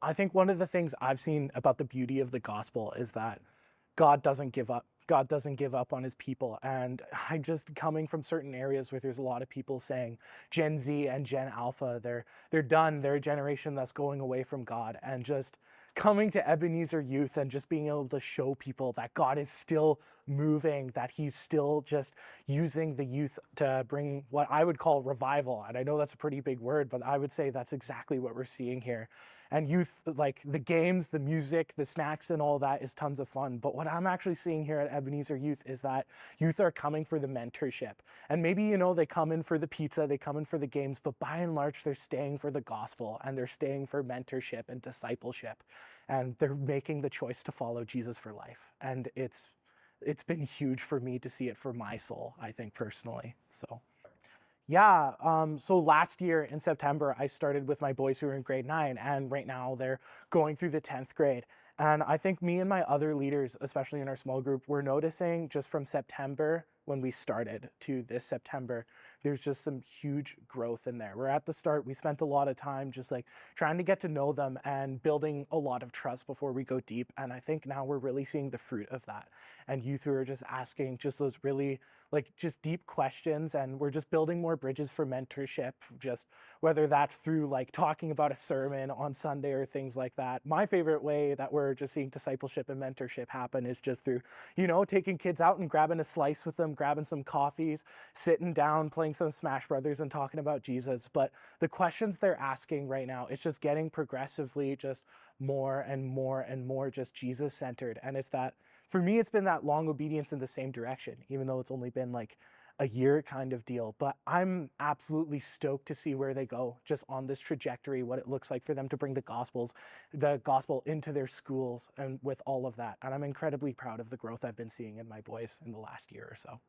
I think one of the things I've seen about the beauty of the gospel is that God doesn't give up. God doesn't give up on his people. And I just coming from certain areas where there's a lot of people saying Gen Z and Gen Alpha, they're done. They're a generation that's going away from God. And just coming to Ebenezer Youth and just being able to show people that God is still moving, that he's still just using the youth to bring what I would call revival. And I know that's a pretty big word, but I would say that's exactly what we're seeing here. And youth, like the games, the music, the snacks and all that is tons of fun. But what I'm actually seeing here at Ebenezer Youth is that youth are coming for the mentorship. And maybe, they come in for the pizza, they come in for the games, but by and large, they're staying for the gospel and they're staying for mentorship and discipleship. And they're making the choice to follow Jesus for life. And it's been huge for me to see it for my soul, I think personally. So. Yeah, so last year in September, I started with my boys who are in grade 9, and right now they're going through the 10th grade. And I think me and my other leaders, especially in our small group, we're noticing just from September when we started to this September, there's just some huge growth in there. We're at the start, we spent a lot of time just like trying to get to know them and building a lot of trust before we go deep. And I think now we're really seeing the fruit of that. And youth who are just asking just those really just deep questions, and we're just building more bridges for mentorship, just whether that's through like talking about a sermon on Sunday or things like that. My favorite way that we're just seeing discipleship and mentorship happen is just through, taking kids out and grabbing a slice with them, grabbing some coffees, sitting down, playing some Smash Brothers and talking about Jesus. But the questions they're asking right now, it's just getting progressively just more and more and more just Jesus centered. And it's that, for me, it's been that long obedience in the same direction, even though it's only been like a year kind of deal. But I'm absolutely stoked to see where they go just on this trajectory, what it looks like for them to bring the gospel into their schools and with all of that. And I'm incredibly proud of the growth I've been seeing in my boys in the last year or so.